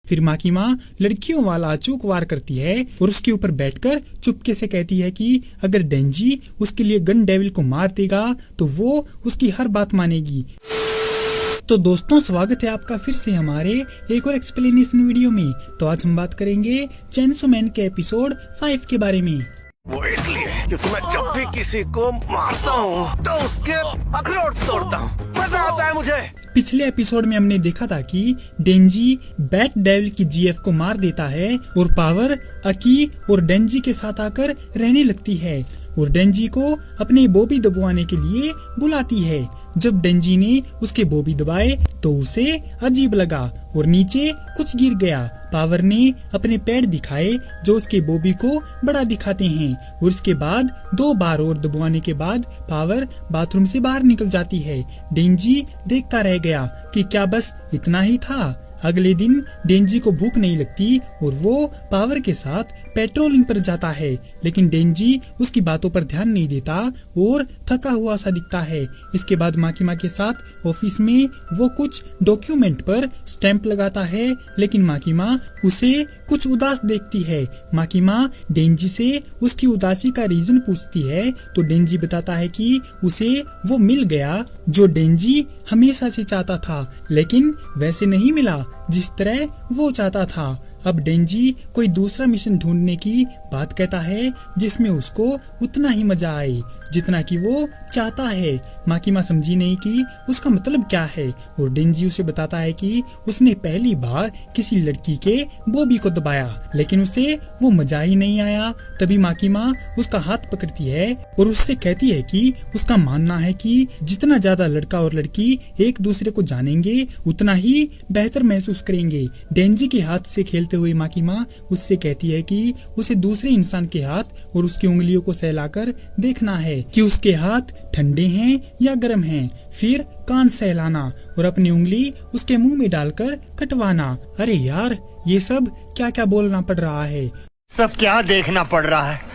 फिर माँ की माँ लड़कियों वाला अचूक वार करती है और उसके ऊपर बैठकर चुपके से कहती है कि अगर डेंजी उसके लिए गन डेविल को मार देगा तो वो उसकी हर बात मानेगी। तो दोस्तों, स्वागत है आपका फिर से हमारे एक और एक्सप्लेनेशन वीडियो में। तो आज हम बात करेंगे चेनसो मैन के एपिसोड 5 के बारे में। वो इसलिए क्योंकि मैं जब भी किसी को मारता हूँ तो उसके अखरोट तोड़ता हूँ, मजा आता है मुझे। पिछले एपिसोड में हमने देखा था कि डेंजी बैट डेविल की जीएफ को मार देता है और पावर अकी और डेंजी के साथ आकर रहने लगती है और डेंजी को अपने बॉबी दबाने के लिए बुलाती है। जब डेंजी ने उसके बॉबी दबाए तो उसे अजीब लगा और नीचे कुछ गिर गया। पावर ने अपने पैर दिखाए जो उसके बॉबी को बड़ा दिखाते हैं और इसके बाद 2 बार और दबाने के बाद पावर बाथरूम से बाहर निकल जाती है। डेंजी देखता रह गया कि क्या बस इतना ही था। अगले दिन डेंजी को भूख नहीं लगती और वो पावर के साथ पेट्रोलिंग पर जाता है, लेकिन डेंजी उसकी बातों पर ध्यान नहीं देता और थका हुआ सा दिखता है। इसके बाद माकिमा के साथ ऑफिस में वो कुछ डॉक्यूमेंट पर स्टैंप लगाता है, लेकिन माकिमा उसे कुछ उदास देखती है। माकिमा डेंजी से उसकी उदासी का रीजन पूछती है तो डेंजी बताता है कि उसे वो मिल गया जो डेंजी हमेशा से चाहता था, लेकिन वैसे नहीं मिला जिस तरह वो चाहता था। अब डेंजी कोई दूसरा मिशन ढूंढने की बात कहता है जिसमें उसको उतना ही मजा आए जितना कि वो चाहता है। माकिमा समझी नहीं कि उसका मतलब क्या है और डेंजी उसे बताता है कि उसने पहली बार किसी लड़की के बॉबी को दबाया, लेकिन उसे वो मजा ही नहीं आया। तभी माकिमा उसका हाथ पकड़ती है और उससे कहती है कि उसका मानना है कि जितना ज्यादा लड़का और लड़की एक दूसरे को जानेंगे उतना ही बेहतर महसूस करेंगे। डेंजी के हाथ से खेलते हुए माकिमा उससे कहती है कि उसे दूसरे इंसान के हाथ और उसकी उंगलियों को सहलाकर देखना है कि उसके हाथ ठंडे हैं या गर्म हैं। फिर कान सहलाना और अपनी उंगली उसके मुंह में डालकर कटवाना। अरे यार, ये सब क्या क्या बोलना पड़ रहा है। सब क्या देखना पड़ रहा है।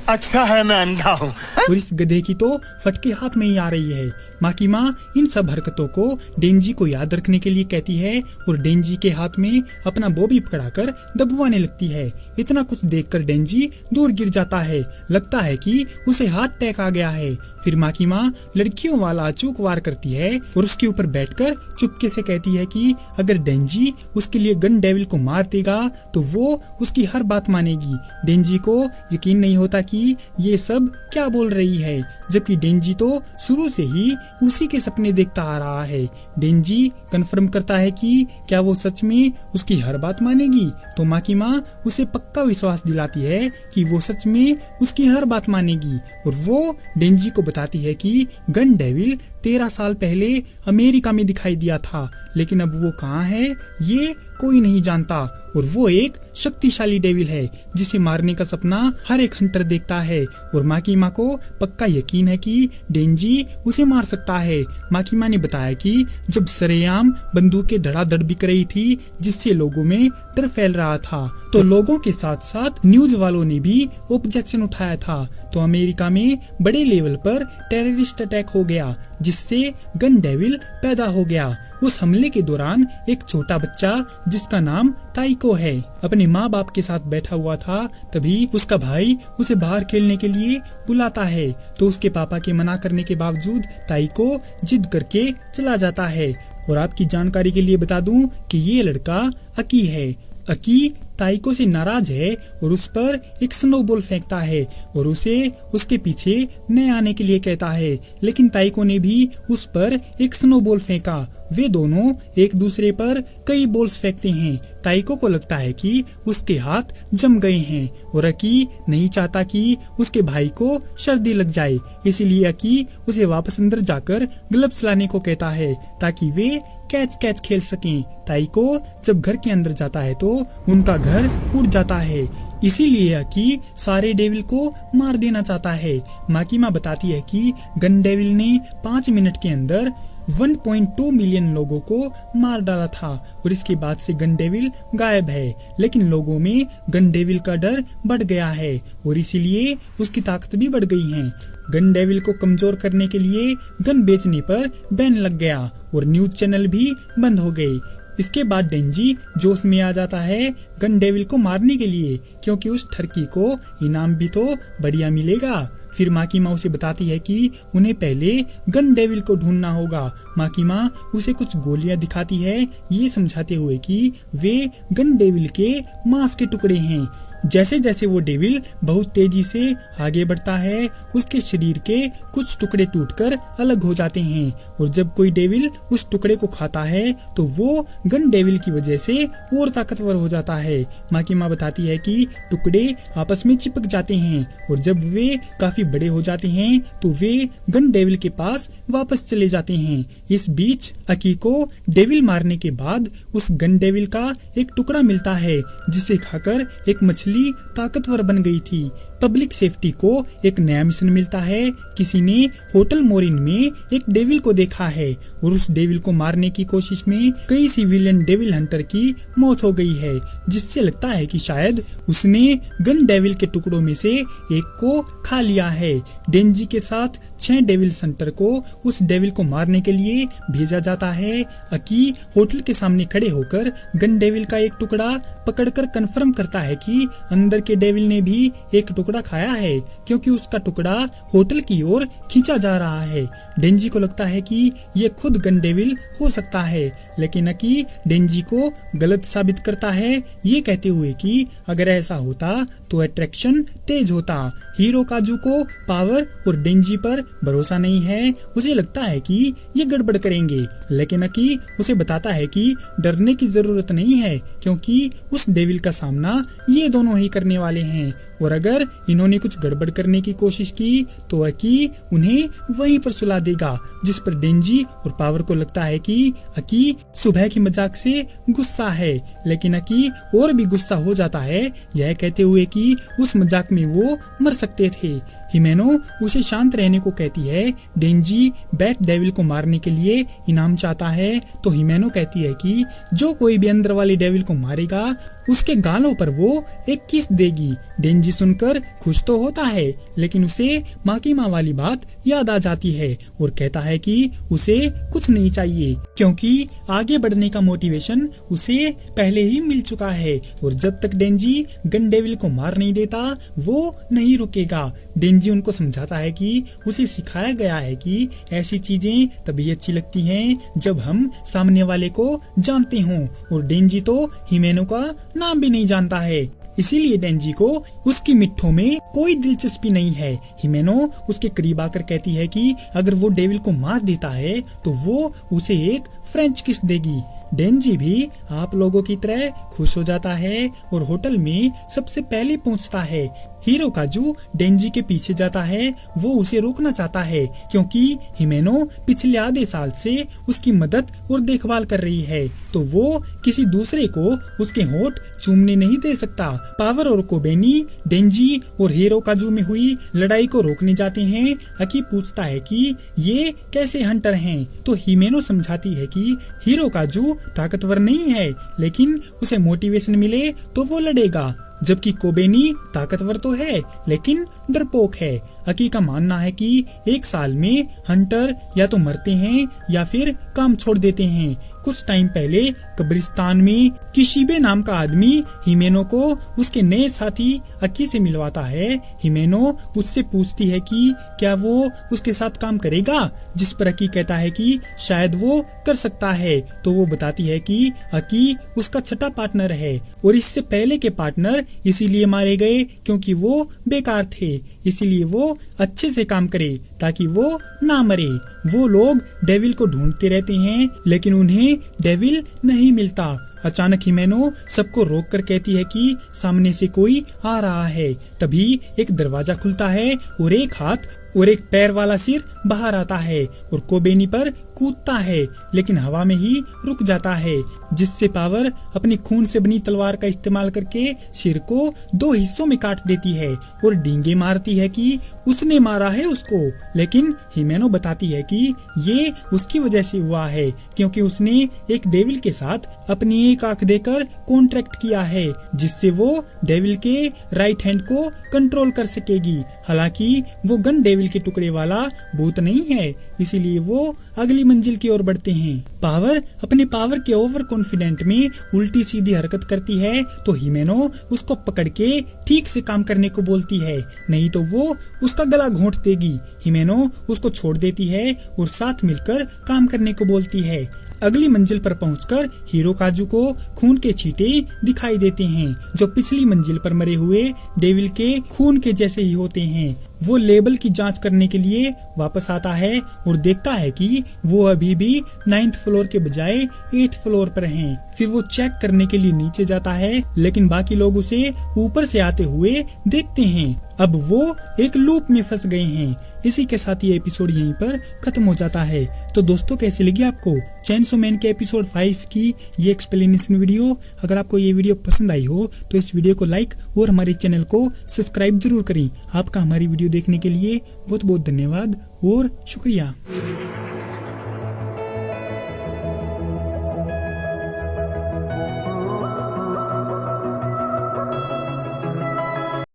अच्छा है मैं अंधा हूँ। और इस गधे की तो फटके हाथ में ही आ रही है। माकिमा इन सब हरकतों को डेंजी को याद रखने के लिए कहती है और डेंजी के हाथ में अपना बॉबी पकड़ाकर दबवाने लगती है। इतना कुछ देखकर डेंजी दूर गिर जाता है। लगता है कि उसे हार्ट अटैक आ गया है। फिर माकिमा लड़कियों वाला अचूक वार करती है और उसके ऊपर बैठकर चुपके से कहती है कि अगर डेंजी उसके लिए गन डेविल को मार देगा तो वो उसकी हर बात मानेगी। डेंजी को यकीन नहीं होता कि ये सब क्या बोल रही है, जबकि डेंजी तो शुरू से ही उसी के सपने देखता आ रहा है। डेंजी कंफर्म करता है कि क्या वो सच में उसकी हर बात मानेगी, तो माकिमा उसे पक्का विश्वास दिलाती है कि वो सच में उसकी हर बात मानेगी और वो डेंजी को बताती है कि गन डेविल 13 साल पहले अमेरिका में दिखाई दिया था, लेकिन अब वो कहाँ है ये कोई नहीं जानता और वो एक शक्तिशाली डेविल है जिसे मारने का सपना हर एक हंटर देखता है। और माकिमा को पक्का यकीन है कि डेंजी उसे मार सकता है। माकिमा ने बताया कि जब सरेआम बंदूकें धड़ाधड़ बिक रही थी जिससे लोगों में डर फैल रहा था, तो लोगों के साथ साथ न्यूज वालों ने भी ऑब्जेक्शन उठाया था। तो अमेरिका में बड़े लेवल पर टेररिस्ट अटैक हो गया जिससे गन डेविल पैदा हो गया। उस हमले के दौरान एक छोटा बच्चा जिसका नाम ताइको है अपने माँ बाप के साथ बैठा हुआ था। तभी उसका भाई उसे बाहर खेलने के लिए बुलाता है, तो उसके पापा के मना करने के बावजूद ताइको जिद करके चला जाता है। और आपकी जानकारी के लिए बता दूं कि ये लड़का अकी है। अकी ताइको से नाराज है और उस पर एक स्नोबॉल फेंकता है और उसे उसके पीछे न आने के लिए कहता है, लेकिन ताइको ने भी उस पर एक स्नोबॉल फेंका। वे दोनों एक दूसरे पर कई बॉल्स फेंकते हैं। ताइको को लगता है कि उसके हाथ जम गए हैं और अकी नहीं चाहता कि उसके भाई को सर्दी लग जाए, इसीलिए अकी उसे वापस अंदर जाकर ग्लव्स लाने को कहता है ताकि वे कैच खेल सकें। ताइको जब घर के अंदर जाता है तो उनका घर उड़ जाता है, इसीलिए अकी सारे डेविल को मार देना चाहता है। माकिमा बताती है कि गन डेविल ने 5 मिनट के अंदर 1.2 मिलियन लोगों को मार डाला था और इसके बाद से गन डेविल गायब है। लेकिन लोगों में गन डेविल का डर बढ़ गया है और इसीलिए उसकी ताकत भी बढ़ गई है। गन डेविल को कमजोर करने के लिए गन बेचने पर बैन लग गया और न्यूज चैनल भी बंद हो गए। इसके बाद डेंजी जोश में आ जाता है गन डेविल को मारने के लिए, क्योंकि उस ठरकी को इनाम भी तो बढ़िया मिलेगा। फिर माकीमा उसे बताती है कि उन्हें पहले गन डेविल को ढूंढना होगा। माकीमा उसे कुछ गोलियां दिखाती है, ये समझाते हुए कि वे गन डेविल के मांस के टुकड़े हैं। जैसे जैसे वो डेविल बहुत तेजी से आगे बढ़ता है, उसके शरीर के कुछ टुकड़े टूटकर अलग हो जाते हैं, और जब कोई डेविल उस टुकड़े को खाता है तो वो गन डेविल की वजह से और ताकतवर हो जाता है। माकीमा बताती है कि टुकड़े आपस में चिपक जाते हैं, और जब वे काफी बड़े हो जाते हैं तो वे गन डेविल के पास वापस चले जाते हैं। इस बीच अकी को डेविल मारने के बाद उस गन डेविल का एक टुकड़ा मिलता है, जिसे खाकर एक मछली ताकतवर बन गई थी। पब्लिक सेफ्टी को एक नया मिशन मिलता है। किसी ने होटल मोरिन में एक डेविल को देखा है, और उस डेविल को मारने की कोशिश में कई सिविलियन डेविल हंटर की मौत हो गई है, जिससे लगता है कि शायद उसने गन डेविल के टुकड़ों में से एक को खा लिया है। डेंजी के साथ 6 डेविल हंटर को उस डेविल को मारने के लिए भेजा जाता है। अकी होटल के सामने खड़े होकर गन डेविल का एक टुकड़ा पकड़कर कंफर्म करता है कि अंदर के डेविल ने भी एक टुकड़ा खाया है, क्योंकि उसका टुकड़ा होटल की ओर खींचा जा रहा है। डेंजी को लगता है कि ये खुद गन डेविल हो सकता है, लेकिन अकी डेंजी को गलत साबित करता है, ये कहते हुए कि अगर ऐसा होता तो अट्रैक्शन तेज होता। हीरो काजू को पावर और डेंजी पर भरोसा नहीं है। उसे लगता है कि ये गड़बड़ करेंगे, लेकिन अकी उसे बताता है कि डरने की जरूरत नहीं है, क्योंकि उस डेविल का सामना ये दोनों ही करने वाले हैं, और अगर इन्होंने कुछ गड़बड़ करने की कोशिश की तो अकी उन्हें वहीं पर सुला देगा। जिस पर डेंजी और पावर को लगता है कि अकी सुबह की मजाक से गुस्सा है, लेकिन अकी और भी गुस्सा हो जाता है, यह कहते हुए कि उस मजाक में वो मर सकते थे। हिमेनो उसे शांत रहने को कहती है। डेंजी बैट डेविल को मारने के लिए इनाम चाहता है, तो हिमेनो कहती है कि जो कोई भी अंदर वाली डेविल को मारेगा उसके गालों पर वो एक किस देगी। डेंजी सुनकर खुश तो होता है, लेकिन उसे माकीमा वाली बात याद आ जाती है और कहता है कि उसे कुछ नहीं चाहिए, क्योंकि आगे बढ़ने का मोटिवेशन उसे पहले ही मिल चुका है, और जब तक डेंजी गन डेविल को मार नहीं देता वो नहीं रुकेगा। डेंजी उनको समझाता है कि उसे सिखाया गया है कि ऐसी चीजें तभी अच्छी लगती हैं जब हम सामने वाले को जानते हों, और डेंजी तो हिमेनो का नाम भी नहीं जानता है, इसीलिए डेंजी को उसकी मिठों में कोई दिलचस्पी नहीं है। हिमेनो उसके करीब आकर कहती है कि अगर वो डेविल को मार देता है तो वो उसे एक फ्रेंच किस देगी। डेंजी भी आप लोगों की तरह खुश हो जाता है और होटल में सबसे पहले पहुंचता है। हीरो काजू डेंजी के पीछे जाता है, वो उसे रोकना चाहता है, क्योंकि हिमेनो पिछले आधे साल से उसकी मदद और देखभाल कर रही है, तो वो किसी दूसरे को उसके होंठ चूमने नहीं दे सकता। पावर और कोबेनी डेंजी और हीरो काजू में हुई लड़ाई को रोकने जाते हैं। अकी पूछता है कि ये कैसे हंटर हैं, तो हिमेनो समझाती है कि हीरो काजू ताकतवर नहीं है, लेकिन उसे मोटिवेशन मिले तो वो लड़ेगा, जबकि कोबेनी ताकतवर तो है लेकिन डरपोक है। अकी का मानना है कि एक साल में हंटर या तो मरते हैं या फिर काम छोड़ देते हैं। कुछ टाइम पहले कब्रिस्तान में किशिबे नाम का आदमी हिमेनो को उसके नए साथी अकी से मिलवाता है। हिमेनो उससे पूछती है कि क्या वो उसके साथ काम करेगा, जिस पर अकी कहता है कि शायद वो कर सकता है, तो वो बताती है कि अकी उसका छठा पार्टनर है और इससे पहले के पार्टनर इसीलिए मारे गए क्योंकि वो बेकार थे, इसीलिए वो अच्छे से काम करे ताकि वो ना मरे। वो लोग डेविल को ढूंढते रहते हैं लेकिन उन्हें डेविल नहीं मिलता। अचानक हिमेनो सबको रोक कर कहती है कि सामने से कोई आ रहा है। तभी एक दरवाजा खुलता है और एक हाथ और एक पैर वाला सिर बाहर आता है और कोबेनी पर कूदता है, लेकिन हवा में ही रुक जाता है, जिससे पावर अपनी खून से बनी तलवार का इस्तेमाल करके सिर को 2 हिस्सों में काट देती है और डींगे मारती है कि उसने मारा है उसको। लेकिन हिमेनो बताती है कि ये उसकी वजह से हुआ है क्योंकि उसने एक डेविल के साथ अपनी एक आंख देकर कॉन्ट्रैक्ट किया है जिससे वो डेविल के राइट हैंड को कंट्रोल कर सकेगी। हालांकि वो गन डेविल के टुकड़े वाला भूत नहीं है, इसीलिए वो अगली मंजिल की ओर बढ़ते हैं। पावर अपने पावर के ओवर कॉन्फिडेंट में उल्टी सीधी हरकत करती है तो हिमेनो उसको पकड़ के ठीक से काम करने को बोलती है, नहीं तो वो उसका गला घोंट देगी। हिमेनो उसको छोड़ देती है और साथ मिलकर काम करने को बोलती है। अगली मंजिल पर पहुंचकर हिरोकाजु को खून के छींटे दिखाई देते हैं जो पिछली मंजिल पर मरे हुए डेविल के खून के जैसे ही होते हैं। वो लेबल की जांच करने के लिए वापस आता है और देखता है कि वो अभी भी 9th फ्लोर के बजाय 8th फ्लोर पर हैं। फिर वो चेक करने के लिए नीचे जाता है लेकिन बाकी लोग उसे ऊपर से आते हुए देखते हैं। अब वो एक लूप में फंस गए हैं। इसी के साथ ये एपिसोड यहीं पर खत्म हो जाता है। तो दोस्तों कैसी लगी आपको चेनसो मैन के एपिसोड 5 की ये एक्सप्लेनेशन वीडियो? अगर आपको ये वीडियो पसंद आई हो तो इस वीडियो को लाइक और हमारे चैनल को सब्सक्राइब जरूर करें। आपका हमारी वीडियो देखने के लिए बहुत बहुत धन्यवाद और शुक्रिया।